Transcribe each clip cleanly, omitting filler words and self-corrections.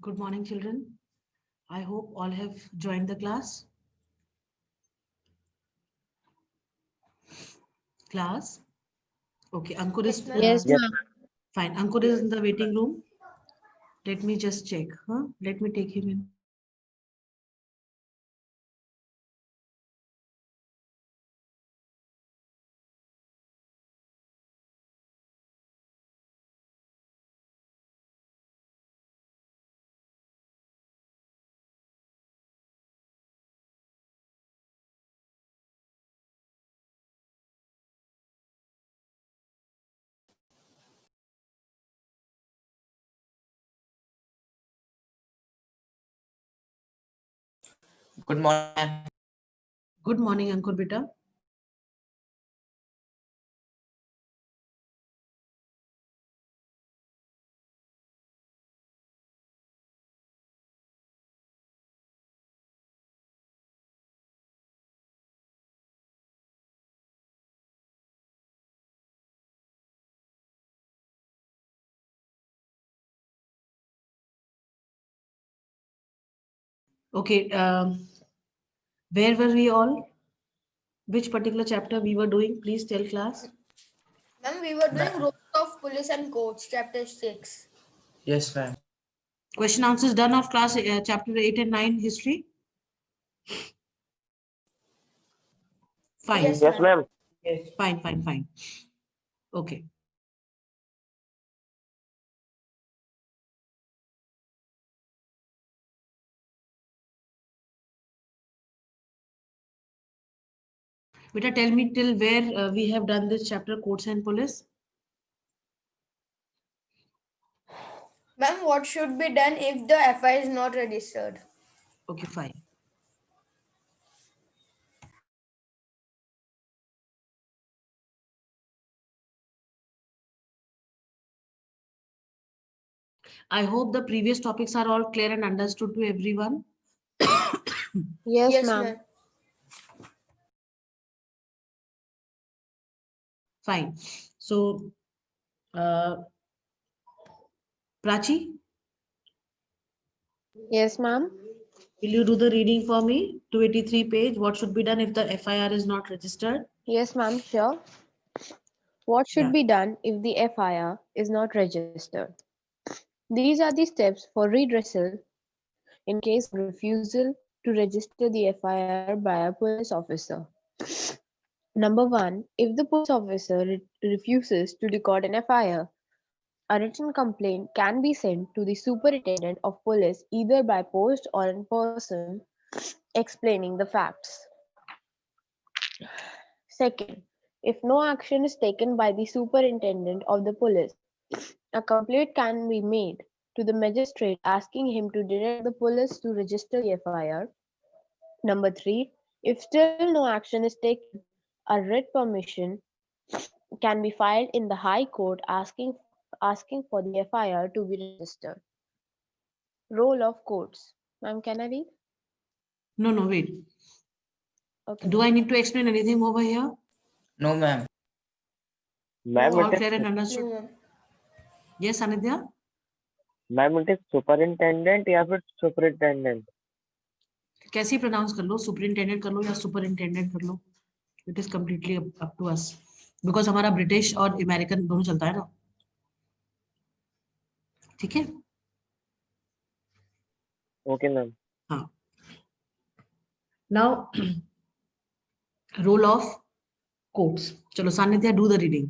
Good morning, children. I hope all have joined the class. Class. Okay, Ankur Yes, is ma'am. Yes, Yes, ma'am. fine. Ankur is in the waiting room. Let me just check. Let me take him in. good morning. Good morning, Ankur Beta. Okay, where were we all? Which particular chapter we were doing? Please tell class. Ma'am, we were doing Ma- roles of police and courts, chapter 6. Yes, ma'am. Question answers done of class chapter 8 and 9 history. Fine, Yes, Yes, ma'am. ma'am. fine. Okay. Beta, tell me till where we have done this chapter, courts and police. Ma'am, what should be done if the FI is not registered? Okay, fine. I hope the previous topics are all clear and understood to everyone. Yes, Yes, ma'am. ma'am. Fine. So, uh, Prachi, Yes, ma'am. will you do the reading for me? 283 page. What should be done if the FIR is not registered? Yes, ma'am. Sure. What should Yeah. be done if the FIR is not registered? These are the steps for redressal in case of refusal to register the FIR by a police officer. Number one, if the police officer refuses to record an FIR, a written complaint can be sent to the superintendent of police either by post or in person, explaining the facts. Second, if no action is taken by the superintendent of the police, a complaint can be made to the magistrate asking him to direct the police to register the FIR. Number three, if still no action is taken, a writ permission can be filed in the High Court asking for the FIR to be registered. Role of courts. Ma'am, can I read? No, wait. Okay, Do I ma'am. need to explain anything over here? No, ma'am. No, Ma'am, All it ma'am. clear and is, understood? No, ma'am. Yes, Anidya? ma'am, it is superintendent या फिर superintendent? कैसे pronounce कर लो, superintendent कर लो या superintendent कर लो. It is completely up to us, because हमारा British और अमेरिकन दोनों चलता है ना. ठीक है. Okay, ma'am. हाँ. Now role of courts. चलो Sanidhya, do the reading.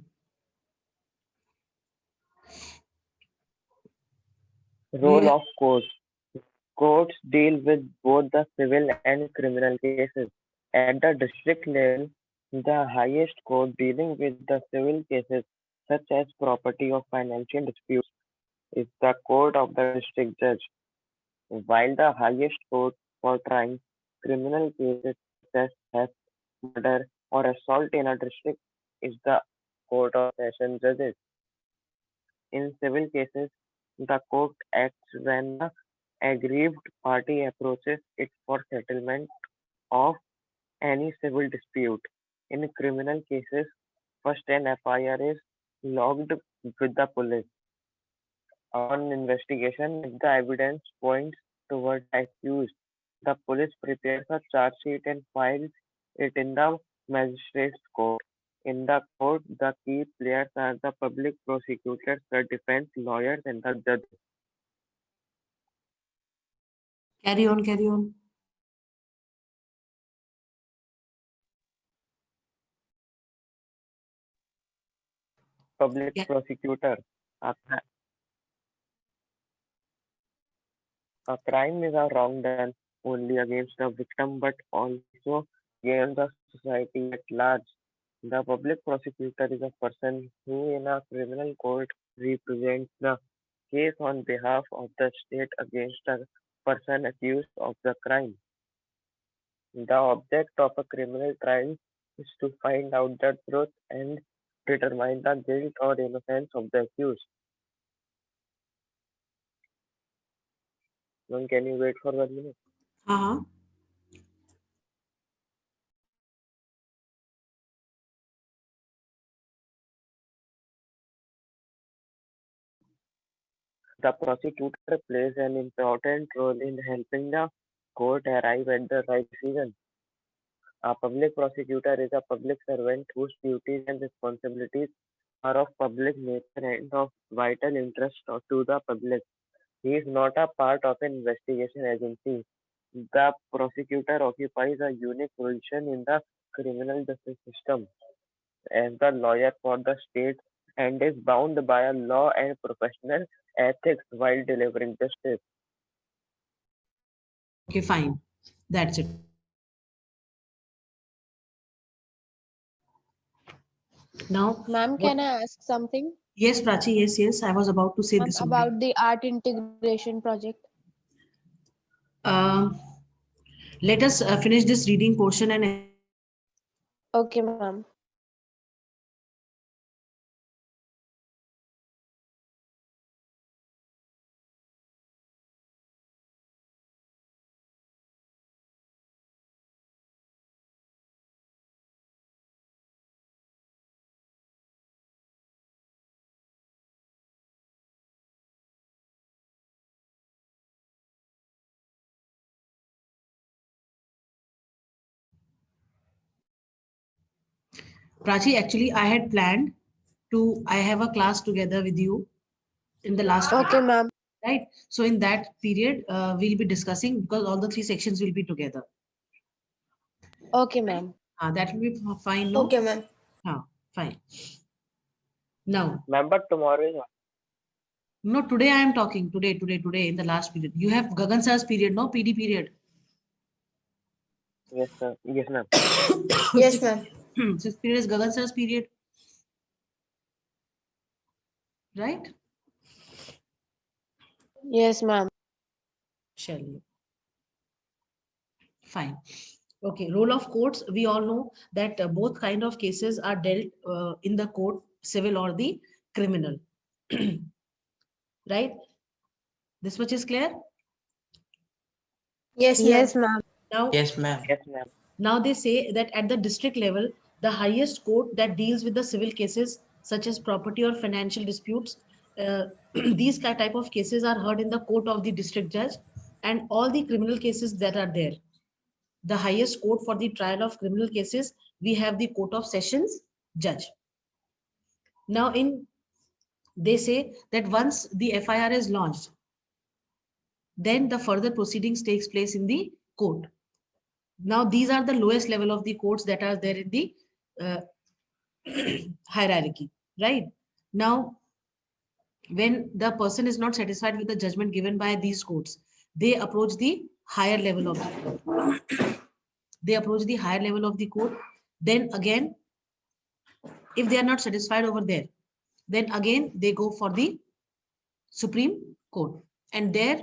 Role of courts. Courts deal with both the civil and criminal cases. At the district level, the highest court dealing with the civil cases such as property or financial disputes is the court of the district judge, while the highest court for trying criminal cases such as theft, murder, or assault in a district is the Court of Session Judges. In civil cases, the court acts when the aggrieved party approaches it for settlement of any civil dispute. In criminal cases, first an FIR is logged with the police. On investigation, if the evidence points toward the accused, the police prepares a charge sheet and files it in the magistrate's court. In the court, the key players are the public prosecutors, the defense lawyers, and the judge. Carry on, carry on. Public Yeah. prosecutor. A, a crime is a wrong done only against the victim but also against the society at large. The public prosecutor is a person who in a criminal court represents the case on behalf of the state against the person accused of the crime. The object of a criminal trial is to find out the truth and determine the guilt or innocence of the accused. Ma'am, can you wait for 1 minute? Uh-huh. The prosecutor plays an important role in helping the court arrive at the right decision. A public prosecutor is a public servant whose duties and responsibilities are of public nature and of vital interest to the public. He is not a part of an investigation agency. The prosecutor occupies a unique position in the criminal justice system as the lawyer for the state and is bound by a law and professional ethics while delivering justice. Okay, fine. That's it. Now, Ma'am, what- can I ask something? yes, Prachi, yes. I was about to say Ma'am, this only. about the art integration project. Um, let us finish this reading portion and Okay, ma'am. Prachi, actually, I had planned I have a class together with you in the last Okay, period, ma'am. right? So in that period, we'll be discussing because all the three sections will be together. Okay, ma'am. That will be fine, no? Okay, ma'am. Fine. Now, Ma'am, but tomorrow is no, today I am talking, today, in the last period. You have Gagan sir's period, no? PD period. yes, sir. Yes, ma'am. Yes, ma'am. Sixth period is Gagan sir's period. Right? Yes, ma'am. Shall you? Fine. Okay, role of courts. We all know that both kind of cases are dealt in the court, civil or the criminal. Right? This much is clear. Yes, Yes, ma'am. ma'am. Now, Yes, ma'am. Yes, ma'am. now they say that at the district level, the highest court that deals with the civil cases such as property or financial disputes, these type of cases are heard in the court of the district judge, and all the criminal cases that are there. The highest court for the trial of criminal cases, we have the Court of Sessions judge. Now, they say that once the FIR is launched, then the further proceedings takes place in the court. Now, these are the lowest level of the courts that are there in the hierarchy, right? Now, when the person is not satisfied with the judgment given by these courts, they approach the higher level of the court. They approach the higher level of the court. Then again, if they are not satisfied over there, then again they go for the Supreme Court. And there,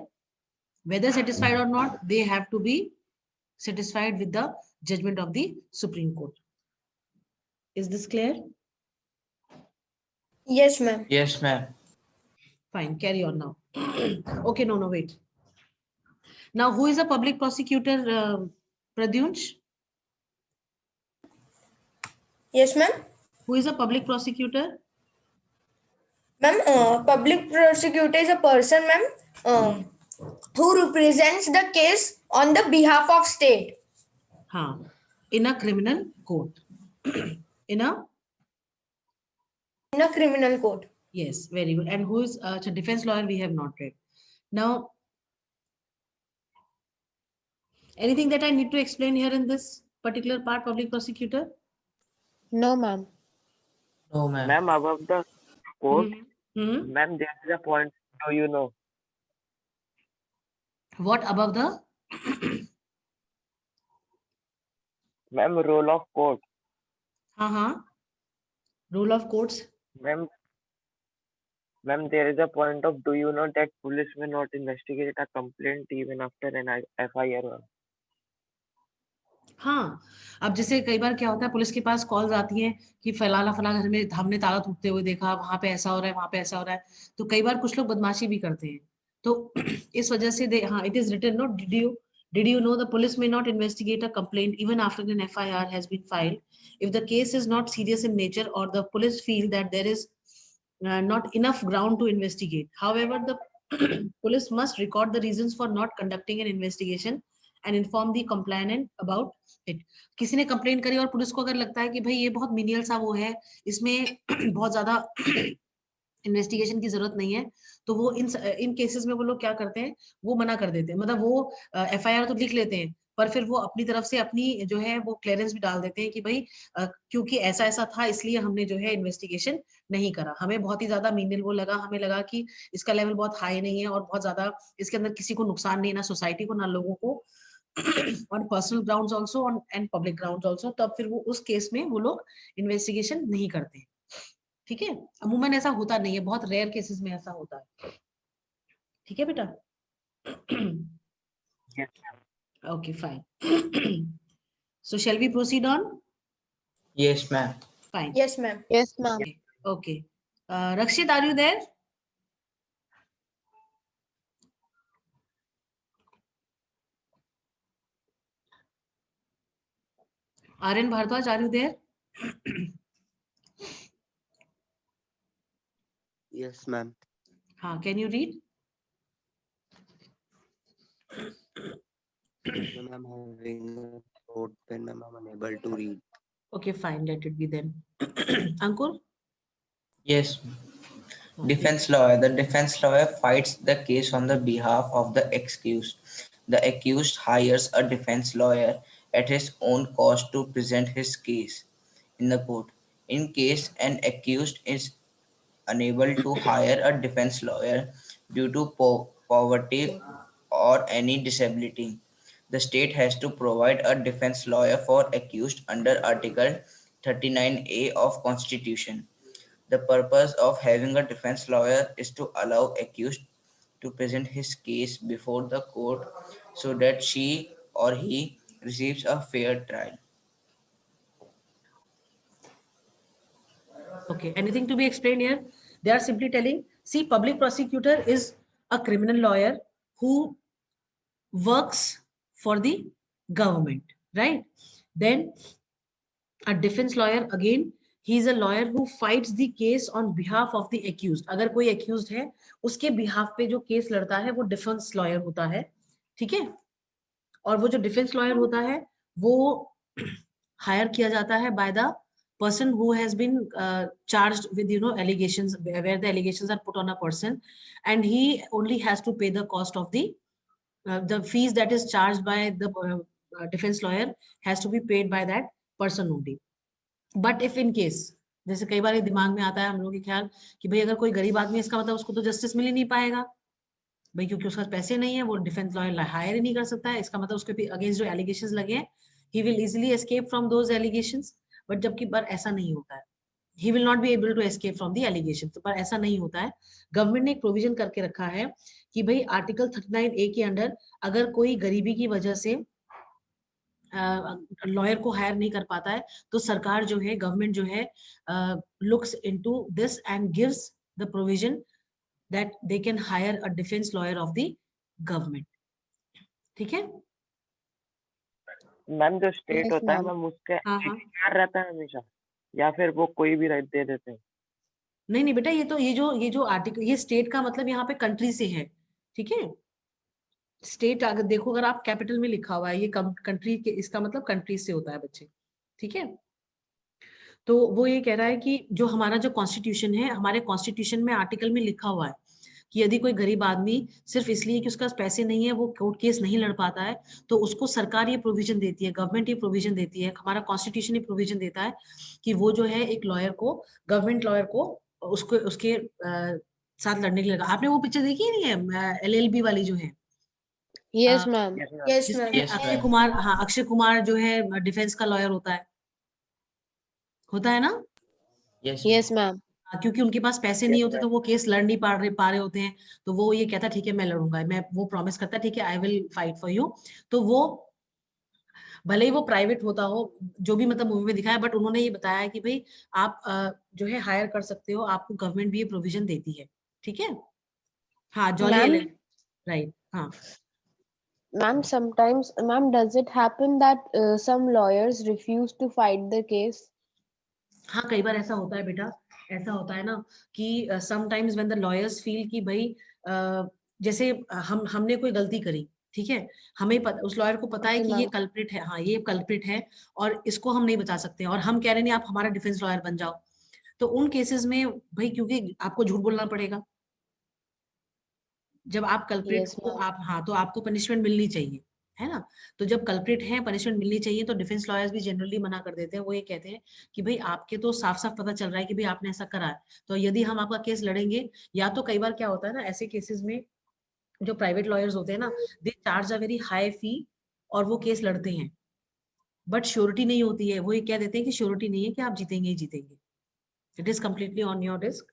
whether satisfied or not, they have to be satisfied with the judgment of the Supreme Court. Is this clear? Yes, ma'am. Yes, ma'am. Fine, carry on now. Okay, no, wait. Now, who is a public prosecutor, Pradyunsh? Yes, ma'am. Who is a public prosecutor? Ma'am, public prosecutor is a person, ma'am, who represents the case on the behalf of state. हाँ, in a criminal court. in a In a criminal court. Yes, very good. And who is a defense lawyer? We have not read. Now, anything that I need to explain here in this particular part, public prosecutor? No, ma'am. No, ma'am. Ma'am, above the court, Mhm. ma'am, there is a point. Do you know? What above the? Ma'am, role of court. Rule of courts. Ma'am, there is a point of, do you know that police may not investigate a complaint even after an FIR? हाँ, अब जैसे कई बार क्या होता है, police के पास calls आती हैं कि फलाना फलाना घर में हमने ताला टूटते हुए देखा, वहां पे ऐसा हो रहा है, वहां पे ऐसा हो रहा है। तो कई बार कुछ लोग बदमाशी भी करते हैं। तो इस वजह से हाँ, it is written, no, did you know the police may not investigate a complaint even after an FIR has been filed if the case is not serious in nature or the police feel that there is not enough ground to investigate. However, the police must record the reasons for not conducting an investigation and inform the complainant about it. किसी ने complain करी और police को अगर लगता है कि भाई ये बहुत मिनियल सा वो है, इसमें बहुत ज्यादा इन्वेस्टिगेशन की जरूरत नहीं है, तो वो इन केसेस में वो लोग क्या करते हैं, वो मना कर देते हैं। मतलब वो FIR तो लिख लेते हैं, पर फिर वो अपनी तरफ से अपनी जो है वो क्लियरेंस भी डाल देते हैं कि भाई क्योंकि ऐसा ऐसा था इसलिए हमने जो है इन्वेस्टिगेशन नहीं करा, हमें बहुत ही ज्यादा मीनियल वो लगा, हमें लगा कि इसका लेवल बहुत हाई नहीं है और बहुत ज्यादा इसके अंदर किसी को नुकसान नहीं, ना सोसाइटी को ना लोगों को, on personal grounds also and public grounds also, तब फिर वो उस केस में वो लोग इन्वेस्टिगेशन नहीं करते। ठीक है, अमूमन ऐसा होता नहीं है, बहुत रेयर केसेस में ऐसा होता है। ठीक है बेटा? Yes. Okay, fine. So shall we proceed on? Yes, ma'am. Fine. Yes, ma'am. Yes, ma'am. Okay. Rakshit, are you there? Aryan Bhardwaj, are you there? Yes, ma'am. Can you read? Ma'am, I'm having a throat pain, ma'am. I'm unable to read. Okay, fine. Let it be then. Ankur? Yes. Defense lawyer. The defense lawyer fights the case on the behalf of the accused. The accused hires a defense lawyer at his own cost to present his case in the court. In case an accused is unable to hire a defense lawyer due to poverty or any disability, the state has to provide a defense lawyer for accused under Article 39A of Constitution. The purpose of having a defense lawyer is to allow accused to present his case before the court so that she or he receives a fair trial. Okay, anything to be explained here? They are simply telling, see, public prosecutor is a criminal lawyer who works for the government, right? Then a defense lawyer, again, he is a lawyer who fights the case on behalf of the accused. अगर कोई accused है, उसके behalf पे जो case लड़ता है, वो defense lawyer होता है, ठीक है? और वो जो defense lawyer होता है, वो hire किया जाता है by the person who has been charged with, allegations, where the allegations are put on a person, and he only has to pay the cost of the fees that is charged by the defense lawyer has to be paid by that person only. But if in case, जैसे कई बार ये दिमाग में आता है हम लोगों के ख्याल कि भाई अगर कोई गरीब आदमी, इसका मतलब उसको तो जस्टिस मिल ही नहीं पाएगा भाई, क्योंकि उसका पैसे नहीं है, वो डिफेंस लॉयर हायर ही नहीं कर सकता है, इसका मतलब उसके अगेंस्ट जो एलिगेशंस लगे हैं, he will easily escape from those allegations. But जबकि पर ऐसा नहीं होता है, he will not be able to escape from the allegation. तो पर ऐसा नहीं होता है। गवर्नमेंट ने एक प्रोविजन करके रखा है कि भाई आर्टिकल 39A के अंडर अगर कोई गरीबी की वजह से लॉयर को हायर नहीं कर पाता है, तो सरकार जो है, गवर्नमेंट जो है, looks into this and gives the provision that they can hire a defence lawyer of the government. ठीक है? मैम जो स्टेट Yes, होता है ma'am. मैम, उसका हाँ। IDR रहता है हमेशा, या फिर वो कोई भी राइट दे देते हैं? नहीं नहीं बेटा, ये जो आर्टिकल, ये स्टेट का मतलब यहाँ पे कंट्री से है, ठीक है। स्टेट अगर देखो, अगर आप कैपिटल में लिखा हुआ है ये कंट्री के, इसका मतलब कंट्री से होता है बच्चे, ठीक है। तो वो ये कह रहा है कि जो हमारा जो कॉन्स्टिट्यूशन है, हमारे कॉन्स्टिट्यूशन में आर्टिकल में लिखा हुआ है कि यदि कोई गरीब आदमी सिर्फ इसलिए कि उसके पास पैसे नहीं है वो कोर्ट केस नहीं लड़ पाता है, तो उसको सरकार ये प्रोविजन देती है, गवर्नमेंट ये प्रोविजन देती है, हमारा कॉन्स्टिट्यूशन ये प्रोविजन देता है कि वो जो है एक लॉयर को, गवर्नमेंट लॉयर को उसको उसके साथ लड़ने के लिए लगा। आपने वो पिक्चर देखी नहीं है LLB वाली जो है, Yes, ma'am. Yes, ma'am. Yes, जिसमें ma'am. Yes, Akshay ma'am. Kumar, हाँ अक्षय कुमार जो है डिफेंस का लॉयर होता है ना। Yes, Yes, ma'am. हाँ, क्योंकि उनके पास पैसे नहीं Yes, होते तो ma'am. वो केस लड़ नहीं पा रहे होते हैं, तो वो ये कहता ठीक है मैं लड़ूंगा, मैं वो प्रॉमिस करता ठीक है I will fight for you. तो वो भले ही वो प्राइवेट होता हो, जो भी मतलब मूवी में दिखाया, बट उन्होंने ये बताया है कि भाई आप जो है हायर कर सकते हो, आपको गवर्नमेंट भी ये प्रोविजन देती है, ठीक है। हाँ जॉली Ma'am, एलन, राइट, हाँ। ma'am, sometimes, ma'am, does it happen that some lawyers refuse to fight the case? हाँ कई बार ऐसा होता है बेटा, ऐसा होता है ना कि sometimes when the lawyers feel कि भाई जैसे हमने कोई गलती करी, ठीक है, हमें उस लॉयर को पता है Okay, कि ये ma'am. कल्प्रिट है, हाँ ये कल्प्रिट है और इसको हम नहीं बचा सकते, और हम कह रहे नहीं आप हमारा डिफेंस लॉयर बन जाओ, तो उन केसेस में भाई क्योंकि आपको झूठ बोलना पड़ेगा, जब आप कल्प्रिट Yes, हो ma'am. आप, हाँ तो आपको पनिशमेंट मिलनी चाहिए, है ना। तो जब कल्प्रिट है पनिशमेंट मिलनी चाहिए, तो डिफेंस लॉयर्स भी जनरली मना कर देते हैं, वो ये कहते हैं कि भाई आपके तो साफ साफ पता चल रहा है कि भाई आपने ऐसा करा है, तो यदि हम आपका केस लड़ेंगे, या तो कई बार क्या होता है ना ऐसे केसेस में, जो प्राइवेट लॉयर्स होते हैं ना, they charge a very high fee और वो केस लड़ते हैं, बट श्योरिटी नहीं होती है, वो ये कह देते हैं कि श्योरिटी नहीं है कि आप जीतेंगे ही जीतेंगे, it is completely on your risk,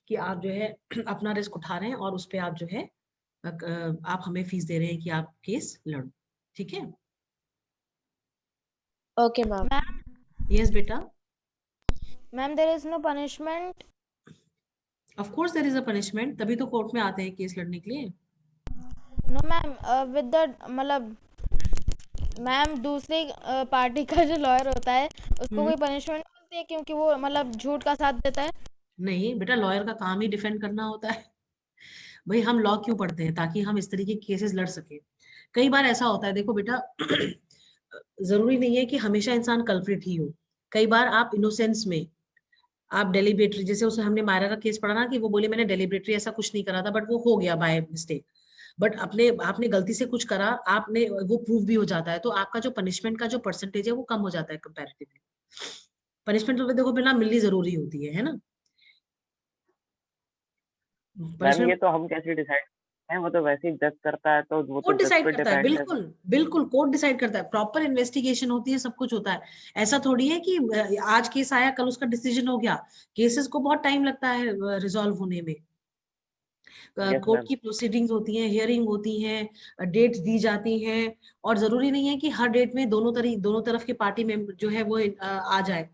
कि आप जो है अपना रिस्क उठा रहे हैं और उस पर आप जो है आप हमें फीस दे रहे हैं कि आप केस लड़ो, ठीक है। Okay, ma'am. Ma'am, यस बेटा, ma'am, there is no punishment. Of course there is a punishment, तभी तो कोर्ट में आते हैं केस लड़ने के लिए। No, ma'am. With the मतलब मैम दूसरी पार्टी का जो लॉयर होता है उसको कोई पनिशमेंट मिलती है क्योंकि वो मतलब झूठ का साथ देता है? नहीं बेटा, लॉयर का काम ही डिफेंड करना होता है। भाई हम लॉ क्यों पढ़ते हैं, ताकि हम इस तरीके के केसेस लड़ सके। कई बार ऐसा होता है, देखो बेटा जरूरी नहीं है कि हमेशा इंसान कल्प्रिट ही हो, कई बार आप इनोसेंस में, आप डेलिबरेटरी, जैसे उसे हमने मायरा का केस पढ़ा ना कि वो बोले मैंने डेलिबरेटरी ऐसा कुछ नहीं करा था, बट वो हो गया बाय मिस्टेक, बट अपने आपने गलती से कुछ करा, आपने वो प्रूव भी हो जाता है, तो आपका जो पनिशमेंट का जो परसेंटेज है वो कम हो जाता है कंपैरेटिवली। पनिशमेंट तो देखो बिना मिलनी जरूरी होती है ना। मैम ये पनिशमेंट तो हम कैसे डिसाइड हैं, वो तो वैसे ही जज करता है, तो वो तो कोर्ट जज डिसाइड पे करता है, डिपेंड है। बिल्कुल बिल्कुल कोर्ट डिसाइड करता है, प्रॉपर इन्वेस्टिगेशन होती है, सब कुछ होता है। ऐसा थोड़ी है कि आज केस आया कल उसका डिसीजन हो गया, केसेस को बहुत टाइम लगता है रिजॉल्व होने में। Yes court ma'am. की प्रोसीडिंग्स होती हैं, हियरिंग होती हैं, डेट्स दी जाती हैं, और जरूरी नहीं है कि हर डेट में दोनों तरफ के पार्टी में जो है वो आ जाए।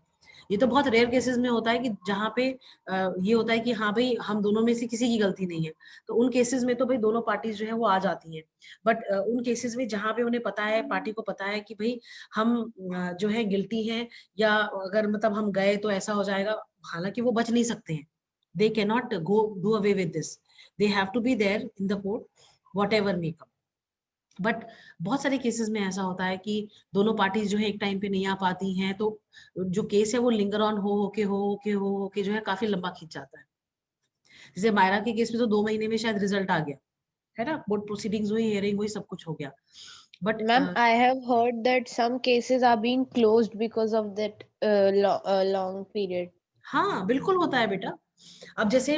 ये तो बहुत रेयर केसेस में होता है कि जहाँ पे ये होता है कि हाँ भाई हम दोनों में से किसी की गलती नहीं है, तो उन केसेस में तो भाई दोनों पार्टीज जो है वो आ जाती हैं। बट उन केसेस में जहाँ पे उन्हें पता है, पार्टी को पता है कि भाई हम जो है गिल्टी हैं, या अगर मतलब हम गए तो ऐसा हो जाएगा, हालांकि वो बच नहीं सकते हैं, they can not go do away with this, they have to be there in the court whatever may come। But बहुत सारे केसेस में ऐसा होता है कि दोनों पार्टीज जो है एक टाइम पे नहीं आ पाती हैं, तो जो केस है वो लिंगर ऑन हो के जो है काफी लंबा खींच जाता है। जैसे मायरा के केस में तो 2 महीने में शायद रिजल्ट आ गया, है ना, कोर्ट प्रोसीडिंग्स हुई, हियरिंग हुई, सब कुछ हो गया, but Ma'am, I have heard that some cases are being closed because of that long period. हाँ बिल्कुल होता है बेटा। अब जैसे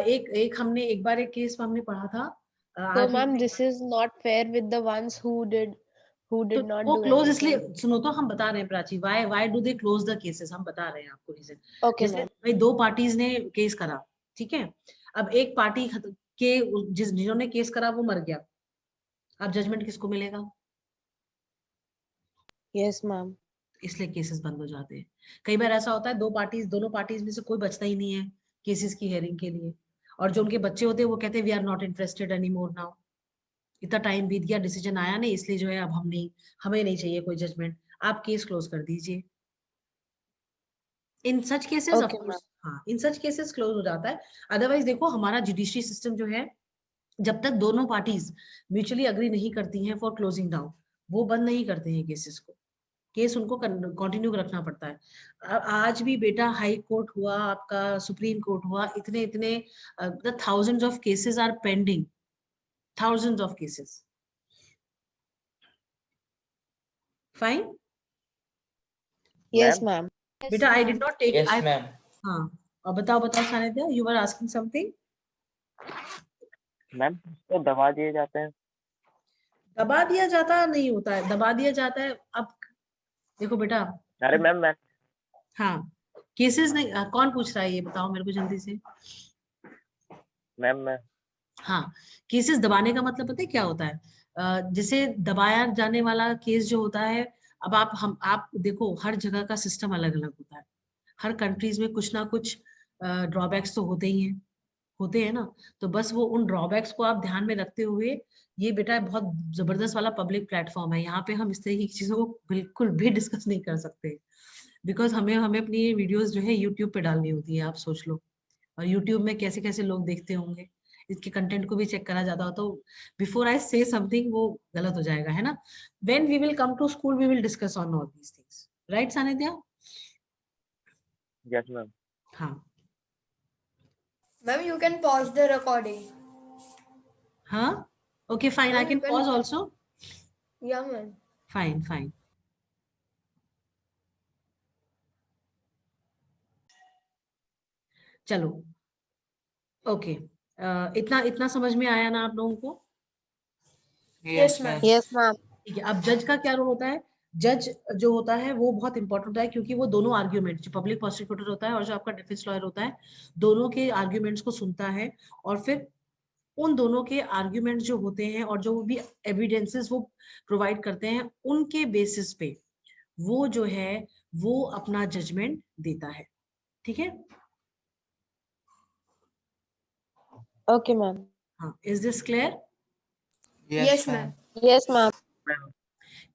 एक हमने एक बार एक केस हमने पढ़ा था, So, आज ma'am, this is not fair with the ones who तो did not वो do क्लोज इसलिए, anything. सुनो तो हम बता रहे हैं Prachi, why do they close the cases, हम बता रहे हैं आपको रीजन। Okay, जैसे ma'am. भाई दो पार्टीज ने केस करा, ठीक है, अब एक पार्टी के जिन्होंने केस करा वो मर गया, अब जजमेंट किसको मिलेगा, Yes, ma'am. इसलिए केसेस बंद हो जाते हैं। कई बार ऐसा होता है दोनों पार्टीज में से कोई बचता ही नहीं है केसेस की हेयरिंग के लिए, और जो उनके बच्चे होते हैं वो कहते हैं we are not interested any more now, इतना टाइम बीत गया डिसीजन आया नहीं, इसलिए जो है अब हमें नहीं चाहिए कोई जजमेंट, आप केस क्लोज कर दीजिए। In such cases of Okay, course, हाँ, इन सच केसेस क्लोज हो जाता है। अदरवाइज देखो हमारा जुडिशरी सिस्टम जो है, जब तक दोनों पार्टीज म्यूचुअली अग्री नहीं करती हैं फॉर क्लोजिंग डाउन, वो बंद नहीं करते हैं केसेस को। केस उनको कंटिन्यू रखना पड़ता है। आज भी बेटा हाई कोर्ट हुआ, आपका सुप्रीम कोर्ट हुआ, इतने इतने the thousands of cases are pending, thousands of cases. Fine Yes, ma'am ma'am. Yes, बेटा, I did ma'am. Not take Yes, I. ma'am. हाँ, और बताओ बताओ Sanidhya, you were asking something. Ma'am तो दबा दिए जाते हैं। दबा दिया जाता नहीं होता है, दबा दिया जाता है। अब देखो बेटा, अरे मैम मैं हाँ, केसेस नहीं, कौन पूछ रहा है ये बताओ मेरे को जल्दी से। मैम मैं हाँ, केसेस दबाने का मतलब पता है क्या होता है? जैसे दबाया जाने वाला केस जो होता है, अब आप देखो हर जगह का सिस्टम अलग अलग होता है। हर कंट्रीज में कुछ ना कुछ ड्रॉबैक्स तो होते ही हैं, होते हैं ना। तो बस वो उन ड्रॉबैक्स को आप ध्यान में रखते हुए, ये बेटा बहुत जबरदस्त वाला पब्लिक प्लेटफॉर्म है, यहाँ पे हम इस तरह की चीजों को बिल्कुल भी डिस्कस नहीं कर सकते, बिकॉज हमें हमें अपनी ये वीडियोस जो है यूट्यूब पे डालनी होती है, आप सोच लो। और यूट्यूब में कैसे कैसे लोग देखते होंगे, इसके कंटेंट को भी चेक करा जाता हो, तो बिफोर आई से समथिंग वो गलत हो जाएगा, है ना। When we will come to school we will discuss on all these things, right Sanidhya? Yes ma'am. हाँ Ma'am, you can pause the recording. हाँ, okay fine, I Ma'am, can you can. Pause also. Yeah, ma'am. Fine fine, चलो okay. इतना इतना समझ में आया ना आप लोगों को? Yes, ma'am. ma'am. Yes, ma'am. ठीक है, अब जज का क्या रोल होता है? जज जो होता है वो बहुत इंपॉर्टेंट होता है, क्योंकि वो दोनों आर्ग्यूमेंट, जो पब्लिक प्रोसिक्यूटर होता है और जो आपका डिफेंस लॉयर होता है, दोनों के आर्ग्यूमेंट्स को सुनता है, और फिर उन दोनों के आर्ग्यूमेंट जो होते हैं और जो भी एविडेंसेस वो प्रोवाइड करते हैं, उनके बेसिस पे वो जो है वो अपना जजमेंट देता है। ठीक है, Okay, ma'am. हाँ, is this clear? Yes, ma'am. ma'am. Yes, ma'am.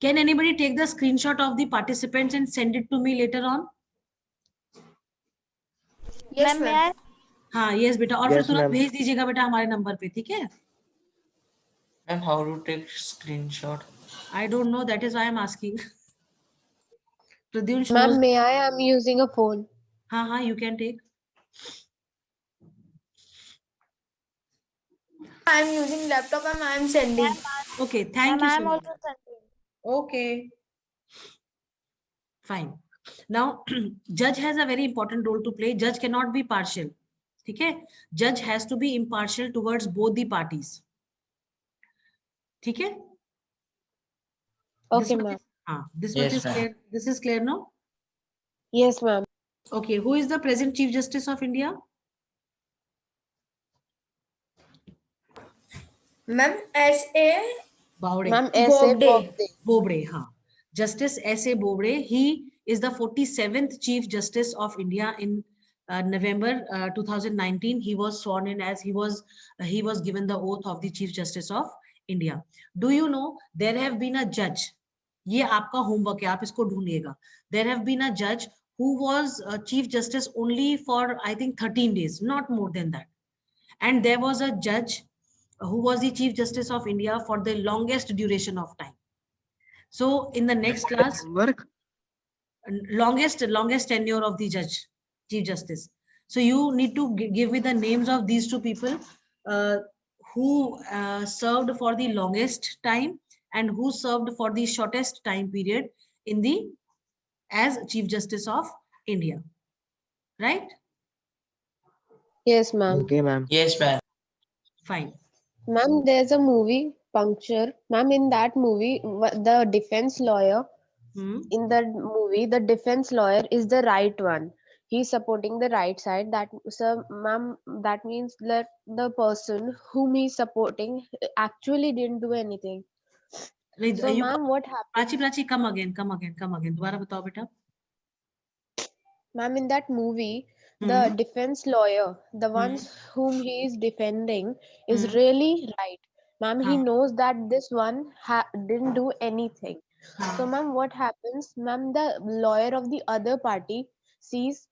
Can anybody take the screenshot of the participants and send it to me later on? Yes, Ma'am, may ma'am. I? हाँ yes बेटा, और फिर Yes, तुरंत ma'am. भेज दीजिएगा बेटा हमारे number पे, ठीक है? Ma'am, how to take screenshot? I don't know, that is why I'm asking. Pradyumsh knows. Ma'am, may I? I'm using a phone. हाँ, you can take. I'm using laptop and I'm sending. Okay, thank Ma'am, you I so am much. also sending. Okay, fine. Now, judge has a very important role to play. Judge cannot be partial. ठीक है? Judge has to be impartial towards both the parties. ठीक है? Okay, This much ma'am. is, हाँ, this Yes, much is ma'am. clear. This is clear, no? Yes, ma'am. Okay, who is the present Chief Justice of India? Ma'am, S.A. Bowde. Ma'am, S.A. Bobde. Bobde. Bobde, हाँ. Justice S.A. Bobde, he is the 47th Chief Justice of India. In November 2019, he was sworn in as he was given the oath of the Chief Justice of India. Do you know there have been a judge? ये आपका homework है, आप इसको ढूंढिएगा. There have been a judge who was Chief Justice only for I think 13 days, not more than that. And there was a judge who was the Chief Justice of India for the longest duration of time. So in the next class, Work. longest tenure of the judge, Chief Justice. So you need to give me the names of these two people who served for the longest time and who served for the shortest time period in the as Chief Justice of India, right? Yes, ma'am. Okay, ma'am. Yes, ma'am. Fine. Ma'am, there's a movie, Puncture. Ma'am, in that movie, the defense lawyer, Hmm. in the movie, the defense lawyer is the right one. He's supporting the right side. That, so, ma'am, that means that the person whom he's supporting actually didn't do anything. So, You, ma'am, what happened? Prachi, come again. दोबारा बताओ बेटा. Ma'am, in that movie, the defense lawyer, the ones whom he is defending, is really right. Ma'am, he हाँ. knows that this one didn't do anything. So, हाँ. ma'am, what happens? Ma'am, the lawyer of the other party sees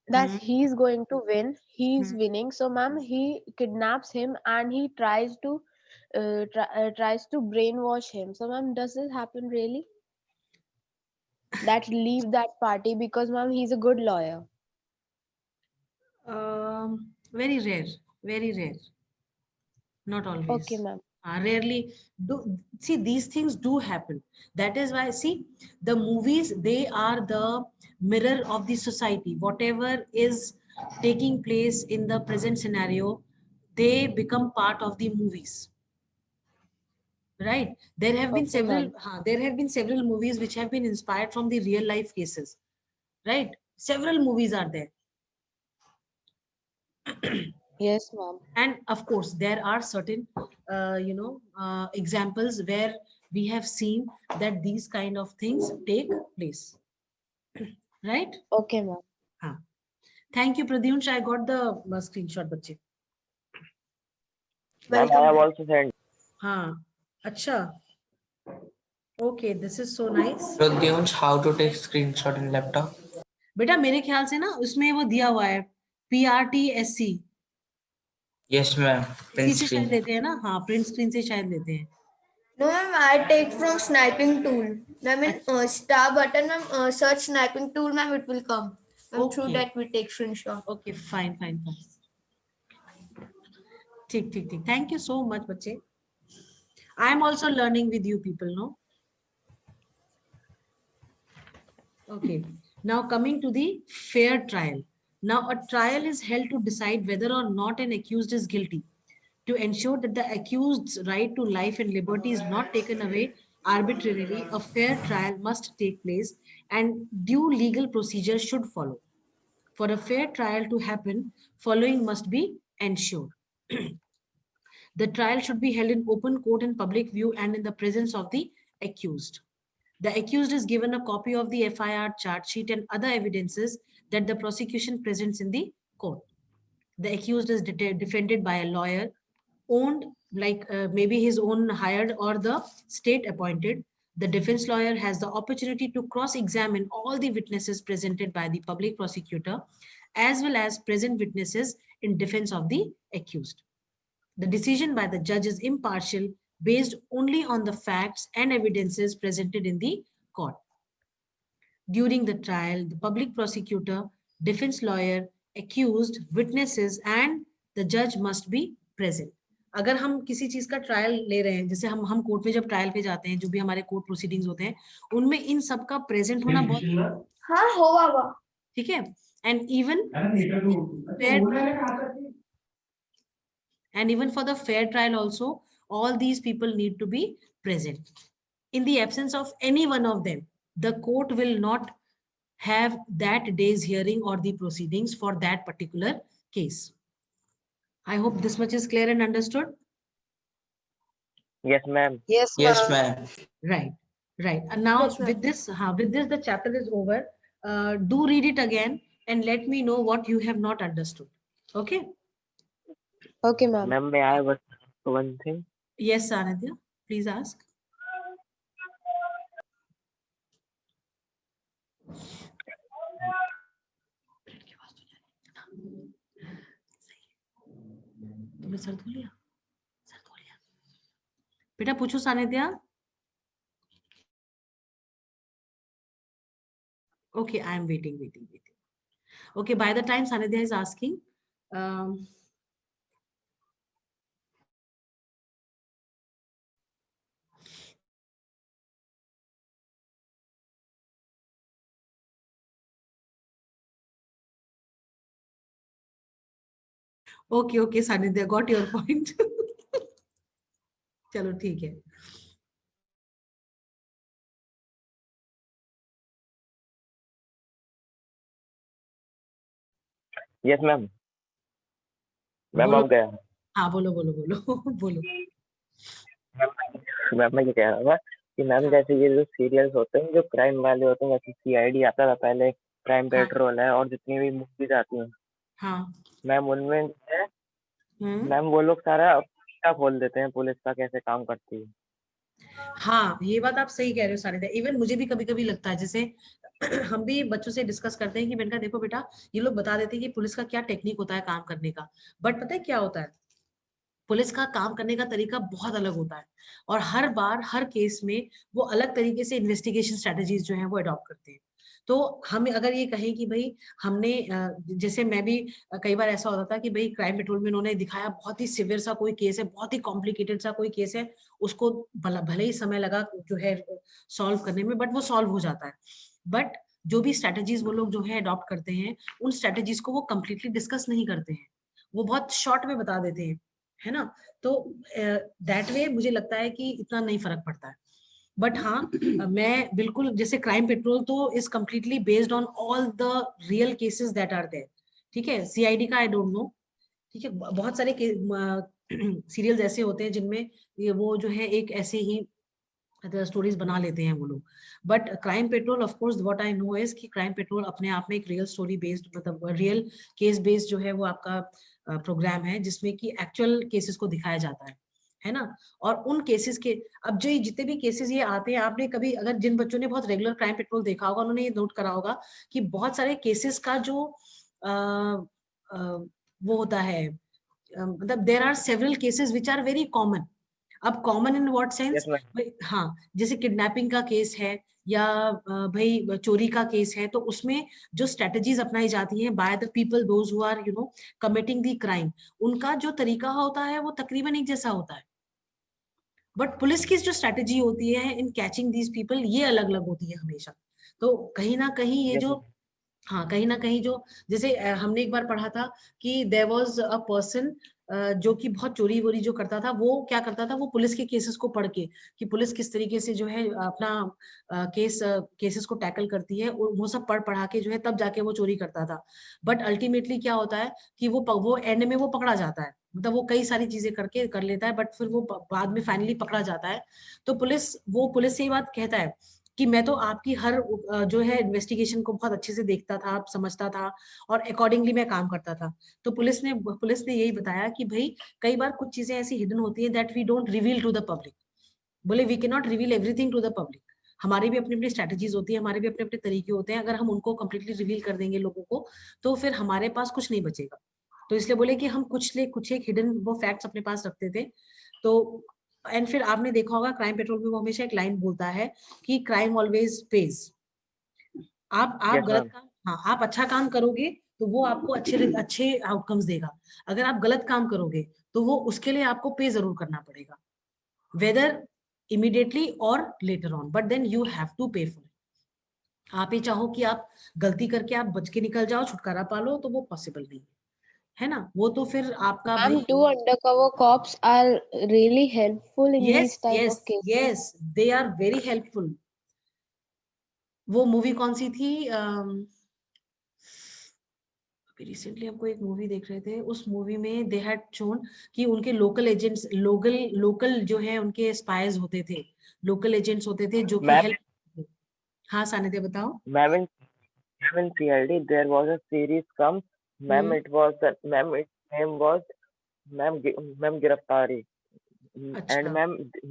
that Hmm. he's going to win, he's Hmm. winning. So, ma'am, he kidnaps him and he tries to brainwash him. So, ma'am, does this happen really? That leave that party because, ma'am, he's a good lawyer. Very rare, very rare. Not Okay, always. ma'am. Rarely do see these things do happen. That is why see the movies, they are the mirror of the society. Whatever is taking place in the present scenario, they become part of the movies. Right? Okay, ma'am. There have been several movies which have been inspired from the real life cases. Right? Several movies are there. Yes, ma'am. And of course there are certain examples where we have seen that these kind of things take place, right? Okay, ma'am. Huh. Thank you, Pradyunsh. I got the screenshot, bache. Ma'am, I Welcome, have ma'am. also sent. हाँ अच्छा, okay, this is so nice. Pradhyunsh, how to take screenshot in laptop? बेटा मेरे ख्याल से ना उसमें वो दिया हुआ है PRTSC, Yes, ma'am. Print इसी से शायद screen. लेते हैं ना, हाँ प्रिंट स्क्रीन से शायद लेते हैं. No, ma'am, I take from sniping tool. Ma'am, in star button, ma'am, search sniping tool, ma'am, it will come. Ma'am, through Okay. that we take screenshot. Okay, fine, fine, fine. ठीक ठीक ठीक. Thank you so much, बच्चे. I am also learning with you people, no? Okay. Now coming to the fair trial. Now a trial is held to decide whether or not an accused is guilty. To ensure that the accused's right to life and liberty is not taken away arbitrarily, a fair trial must take place and due legal procedure should follow. For a fair trial to happen, following must be ensured. The trial should be held in open court in public view and in the presence of the accused. The accused is given a copy of the FIR charge sheet and other evidences that the prosecution presents in the court. The accused is defended by a lawyer owned, like maybe his own hired or the state appointed. The defense lawyer has the opportunity to cross-examine all the witnesses presented by the public prosecutor as well as present witnesses in defense of the accused. The decision by the judge is impartial based only on the facts and evidences presented in the court. During the trial, the public prosecutor, defense lawyer, accused, witnesses and the judge must be present. अगर हम किसी चीज का trial ले रहे हैं, जैसे हम कोर्ट में जब ट्रायल पे जाते हैं, जो भी हमारे कोर्ट प्रोसीडिंग्स होते हैं, उनमें इन सब का प्रेजेंट होना बहुत, हाँ होगा. ठीक है. And even for the fair trial also, all these people need to be present. In the absence of any one of them, the court will not have that day's hearing or the proceedings for that particular case. I hope this much is clear and understood. Yes, ma'am. Yes, Yes, ma'am. ma'am. Right, right. And now Yes, ma'am. with this the chapter is over. Do read it again and let me know what you have not understood. Okay. Okay, ma'am. Ma'am, may I ask one thing? Yes, Sanidhya, please ask. तुमने sir धो लिया? Sir धो लिया? बेटा पूछो Sanidhya. Okay, I am waiting. Okay, by the time Sanidhya is asking, okay, Sanidhya, got your point. चलो ठीक है. Yes, ma'am. मैम बोलो. अब गया. हाँ बोलो बोलो. मैम मैं ये कह रहा था कि मैम जैसे ये जो सीरियल्स होते हैं जो क्राइम वाले होते हैं, जैसे CID आता था पहले, क्राइम हाँ. पेट्रोल है और जितनी भी मूवीज आती हैं हाँ. मैम, उनमें जो है मैम वो लोग सारा खोल देते हैं पुलिस का कैसे काम करती है. हाँ, ये बात आप सही कह रहे हो सानिध्या। इवन मुझे भी कभी कभी लगता है, जैसे हम भी बच्चों से डिस्कस करते हैं कि बेटा देखो बेटा, ये लोग बता देते हैं कि पुलिस का क्या टेक्निक होता है काम करने का, बट पता है क्या होता है, पुलिस का काम करने का तरीका बहुत अलग होता है, और हर बार हर केस में वो अलग तरीके से इन्वेस्टिगेशन स्ट्रेटजीज जो है वो अडॉप्ट करते हैं। तो हम अगर ये कहें कि भाई हमने जैसे मैं भी कई बार ऐसा होता था कि भाई क्राइम पेट्रोल में उन्होंने दिखाया बहुत ही सिवियर सा कोई केस है, बहुत ही कॉम्प्लिकेटेड सा कोई केस है, उसको भले ही समय लगा जो है सॉल्व करने में, बट वो सॉल्व हो जाता है। बट जो भी स्ट्रेटजीज वो लोग जो है अडॉप्ट करते हैं, उन स्ट्रेटजीज को वो कंप्लीटली डिस्कस नहीं करते हैं, वो बहुत शॉर्ट में बता देते हैं, है ना। तो दैट वे मुझे लगता है कि इतना नहीं फर्क पड़ता है। बट हाँ, मैं बिल्कुल, जैसे क्राइम पेट्रोल तो is completely based on all the real cases that are there. ठीक है, सीआईडी का आई डोंट नो। ठीक है, बहुत सारे सीरियल्स ऐसे होते हैं जिनमें ये वो जो है एक ऐसे ही स्टोरीज बना लेते हैं वो लोग। But crime petrol, of course what I know is कि क्राइम पेट्रोल अपने आप में एक रियल स्टोरी बेस्ड, मतलब रियल केस बेस्ड जो है वो आपका प्रोग्राम है, जिसमें कि एक्चुअल केसेस को दिखाया जाता है ना। और उन केसेस के, अब जो जितने भी केसेस ये आते हैं, आपने कभी अगर जिन बच्चों ने बहुत रेगुलर क्राइम पेट्रोल देखा होगा, उन्होंने ये नोट करा होगा कि बहुत सारे केसेस का जो वो होता है, मतलब there are several cases which are very common. अब common in what sense, Yes, ma'am. हाँ, जैसे किडनैपिंग का केस है या भाई चोरी का केस है, तो उसमें जो स्ट्रेटजीज अपनाई जाती हैं by the people those who are committing the crime, उनका जो तरीका होता है वो तकरीबन एक जैसा होता है। बट पुलिस की जो स्ट्रेटजी होती है इन कैचिंग दीज पीपल, ये अलग अलग होती है हमेशा। तो कहीं ना कहीं ये Yes, जो, ma'am. हाँ, कहीं ना कहीं जो, जैसे हमने एक बार पढ़ा था कि देयर वाज अ पर्सन जो कि बहुत चोरी वोरी जो करता था, वो क्या करता था, वो पुलिस के केसेस को पढ़ के कि पुलिस किस तरीके से जो है अपना केसेस को टैकल करती है, वो सब पढ़ा के जो है तब जाके वो चोरी करता था। बट अल्टीमेटली क्या होता है कि वो एंड में वो पकड़ा जाता है, मतलब वो कई सारी चीजें करके कर लेता है, बट फिर वो बाद में फाइनली पकड़ा जाता है। तो पुलिस से ये बात कहता है कि मैं तो आपकी हर जो है इन्वेस्टिगेशन को बहुत अच्छे से देखता था, समझता था, और अकॉर्डिंगली मैं काम करता था। तो पुलिस ने यही बताया कि भाई कई बार कुछ चीजें ऐसी हिडन होती है that we don't reveal to the public. बोले we can not reveal everything to the public. हमारी भी अपनी अपनी स्ट्रेटजीज होती है, हमारे भी अपने अपने तरीके होते हैं, अगर हम उनको कंप्लीटली रिवील कर देंगे लोगों को, तो फिर हमारे पास कुछ नहीं बचेगा। तो इसलिए बोले कि हम कुछ एक हिडन वो फैक्ट्स अपने पास रखते थे। तो एंड फिर आपने देखा होगा क्राइम पेट्रोल में वो हमेशा एक लाइन बोलता है कि क्राइम ऑलवेज पेज। आप Yes, गलत ma'am. काम, हाँ, आप अच्छा काम करोगे तो वो आपको अच्छे अच्छे आउटकम्स देगा। अगर आप गलत काम करोगे तो वो उसके लिए आपको पे जरूर करना पड़ेगा, वेदर इमीडिएटली और later on, but then you have to pay for it. आप ये चाहो कि आप गलती करके आप बच के निकल जाओ, छुटकारा पालो, तो वो पॉसिबल नहीं है ना। वो तो फिर आपका Ma'am, भाई, do undercover cops are really helpful in yes these type yes of cases? Yes, they are very helpful. वो मूवी कौन सी थी, रिसेंटली हमको एक मूवी देख रहे थे, उस मूवी में दे हैड शोन कि उनके लोकल एजेंट्स, लोकल जो है उनके स्पाइज होते थे, लोकल एजेंट्स होते थे जो कि Ma'am, हेल्प। हाँ सानिध्य बताओ। ma'am, in CID, there was a series come. Ma'am, hmm, it was the ma'am. Its name was ma'am Giraftari. And अच्छा,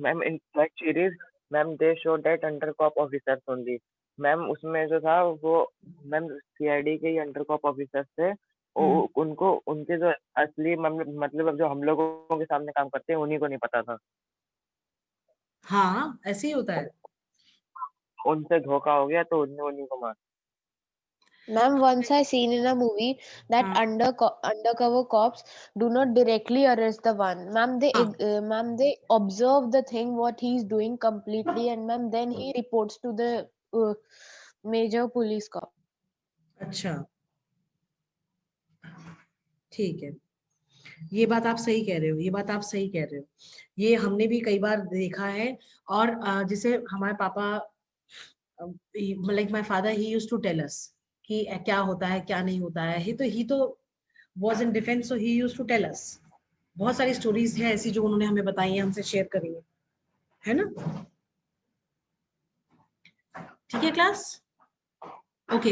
ma'am in that series, ma'am they showed that undercop officers only. Ma'am उसमें जो था वो ma'am CID के ही अंडरकॉप officers थे। हम्म, उनको उनके जो असली मतलब जो हम लोगों के सामने काम करते हैं उन्हीं को नहीं पता था। हाँ, ऐसे ही होता है। उनसे धोखा हो गया तो उन्हें उन्हीं को मार। Ma'am, once I seen in a movie that हाँ undercover cops do not directly arrest the one. हाँ, Ma'am, they observe the thing what he's doing completely, and ma'am, then he reports to the major police cop. अच्छा, ठीक है, ये बात आप सही कह रहे हो, ये बात आप सही कह रहे हो। ये हमने भी कई बार देखा है। और जैसे हमारे पापा, like my father, he used to tell us कि क्या होता है क्या नहीं होता है। ही तो was in defence, so he used to tell us. बहुत सारी स्टोरीज है ऐसी जो उन्होंने हमें बताई है, हमसे शेयर करी है ना। ठीक है क्लास, ओके।